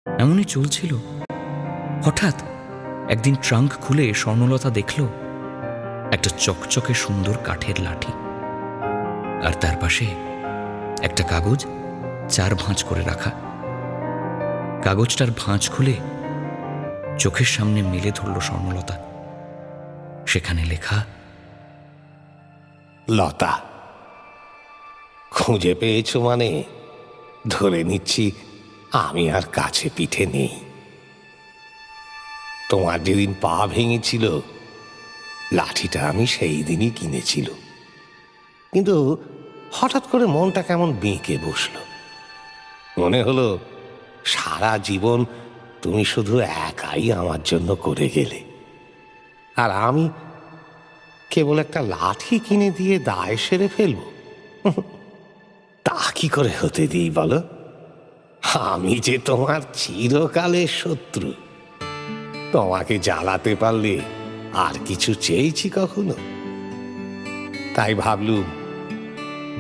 এমনই চলছিল, হঠাৎ একদিন ট্রাঙ্ক খুলে স্বর্ণলতা দেখল একটা চকচকে সুন্দর কাঠের লাঠি, আর তার পাশে একটা কাগজ 4 ভাঁজ করে রাখা। কাগজটার ভাঁজ খুলে চোখের সামনে মেলে ধরল স্বর্ণলতা। সেখানে লেখা, লতা, খুঁজে পেয়েছো মানে ধরে নিচ্ছি আমি আর কাছে পিঠে নেই। তোমার যেদিন পা ভেঙেছিল লাঠিটা আমি সেই দিনই কিনেছিল, কিন্তু হঠাৎ করে মনটা কেমন বেঁকে বসলো। মনে হলো সারা জীবন তুমি শুধু একাই আমার জন্য করে গেলে, আর আমি কেবল একটা লাঠি কিনে দিয়ে দায় সেরে ফেলবো। তা কি করে হতে দিই বলো? আমি যে তোমার চিরকালের শত্রু। তোমাকে জ্বালাতে পারলে আর কিছু চেয়েছি কখনো? তাই ভাবলুম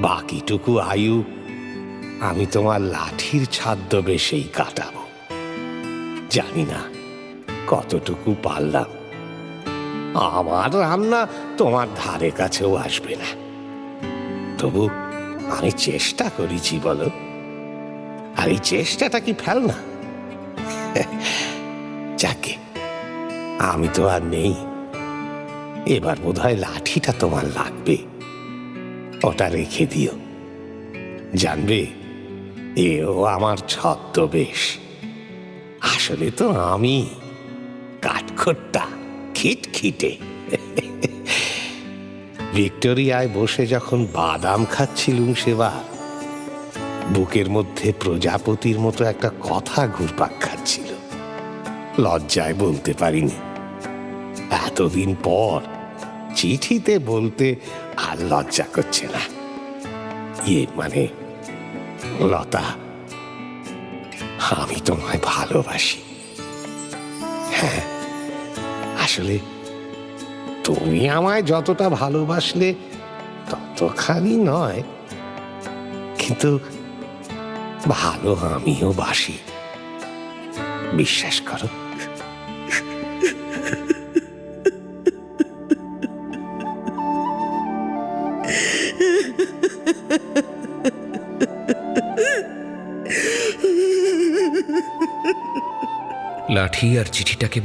বাকিটুকু আয়ু আমি তোমার লাঠির ছদ্মবেশেই কাটাবো। জানি না কতটুকু পারলাম। আমার রান্না তোমার ধারে কাছেও আসবে না, তবু আমি চেষ্টা করেছি বলো। আর এই চেষ্টাটা কি ফেল না? যাকে আমি তো আর নেই, এবার বোধহয় লাঠিটা তোমার লাগবে। ওটা রেখে দিও, জানবে এও আমার ছদ্মবেশ। আসলে তো আমি কাঠখোট্টা, খিটখিটে। ভিক্টোরিয়ায় বসে যখন বাদাম খাচ্ছিলুম সেবার, বুকের মধ্যে প্রজাপতির মতো একটা কথা ঘুরপাক খাচ্ছিল। লজ্জায় বলতে পারিনি। এতদিন পর চিঠিতে বলতে আর লজ্জা করছে না। মানে লতা, আমি তোমায় ভালোবাসি। হ্যাঁ, আসলে তুমি আমায় যতটা ভালোবাসলে ততখানি নয়, কিন্তু ভালো আমিও বাসি, বিশ্বাস করো। লাঠি আর চিঠিটাকে